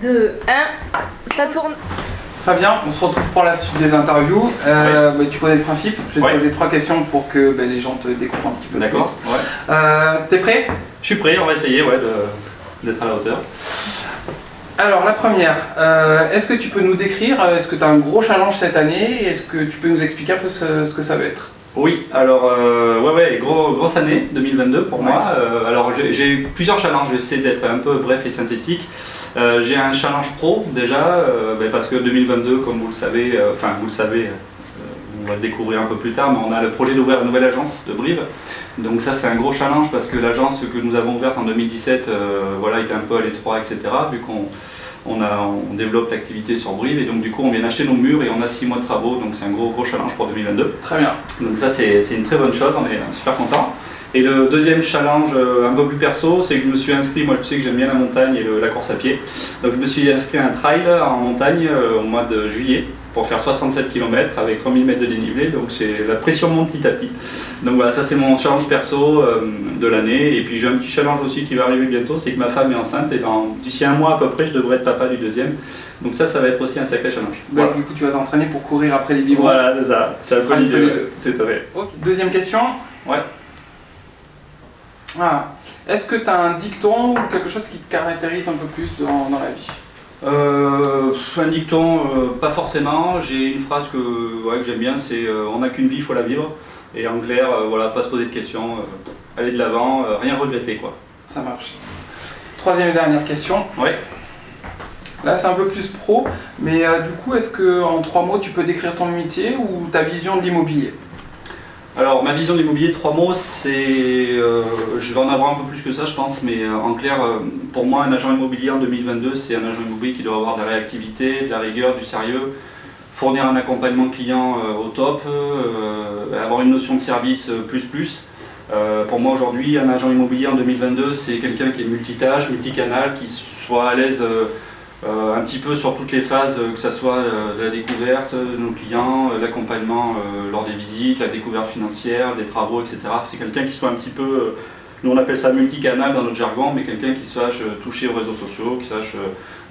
2, 1, ça tourne. Fabien, on se retrouve pour la suite des interviews. Tu connais le principe, je vais te poser 3 questions pour que les gens te découvrent un petit peu plus. D'accord. T'es prêt? Je suis prêt, on va essayer d'être à la hauteur. Alors la première, est-ce que tu peux nous décrire, est-ce que tu as un gros challenge cette année? Est-ce que tu peux nous expliquer un peu ce que ça va être? Oui, alors grosse année 2022 pour moi. Alors j'ai eu plusieurs challenges, j'essaie d'être un peu bref et synthétique. J'ai un challenge pro déjà, parce que 2022, comme vous le savez, on va le découvrir un peu plus tard, mais on a le projet d'ouvrir une nouvelle agence de Brive. Donc ça c'est un gros challenge parce que l'agence que nous avons ouverte en 2017 était un peu à l'étroit, etc. Vu qu'on développe l'activité sur Brive et donc du coup on vient d'acheter nos murs et on a 6 mois de travaux, donc c'est un gros challenge pour 2022. Très bien. Donc ça c'est une très bonne chose, on est super content. Et le deuxième challenge un peu plus perso, c'est que je me suis inscrit, moi je sais que j'aime bien la montagne et la course à pied. Donc je me suis inscrit à un trail en montagne au mois de juillet pour faire 67 km avec 3000 mètres de dénivelé, donc la pression monte petit à petit. Donc voilà, ça c'est mon challenge perso de l'année. Et puis j'ai un petit challenge aussi qui va arriver bientôt, c'est que ma femme est enceinte et d'ici un mois à peu près je devrais être papa du deuxième. Donc ça va être aussi un sacré challenge. Voilà. Du coup tu vas t'entraîner pour courir après les biberons. Voilà, c'est ça, c'est un peu l'idée. Tout à fait. Okay. Deuxième question. Ouais. Est-ce que tu as un dicton ou quelque chose qui te caractérise un peu plus dans la vie? Un dicton, pas forcément. J'ai une phrase que j'aime bien, c'est on n'a qu'une vie, il faut la vivre. Et en clair, pas se poser de questions, aller de l'avant, rien regretter quoi. Ça marche. Troisième et dernière question. Ouais. Là c'est un peu plus pro, mais du coup est-ce qu'en 3 mots tu peux décrire ton métier ou ta vision de l'immobilier? Alors ma vision de l'immobilier, 3 mots, c'est, je vais en avoir un peu plus que ça je pense, mais en clair, pour moi un agent immobilier en 2022, c'est un agent immobilier qui doit avoir de la réactivité, de la rigueur, du sérieux, fournir un accompagnement client au top, avoir une notion de service plus. Pour moi aujourd'hui, un agent immobilier en 2022, c'est quelqu'un qui est multitâche, multicanal, qui soit à l'aise un petit peu sur toutes les phases, que ce soit de la découverte de nos clients, l'accompagnement lors des visites, la découverte financière, des travaux, etc. C'est quelqu'un qui soit un petit peu, nous on appelle ça multicanal dans notre jargon, mais quelqu'un qui sache toucher aux réseaux sociaux, qui sache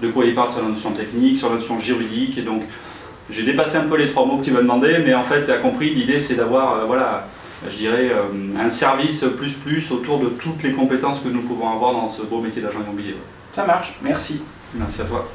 de quoi il parle sur la notion technique, sur la notion juridique. Et donc j'ai dépassé un peu les 3 mots que tu m'as demandé, mais en fait tu as compris, l'idée c'est d'avoir je dirais un service plus autour de toutes les compétences que nous pouvons avoir dans ce beau métier d'agent immobilier. Ça marche, merci. Merci à toi.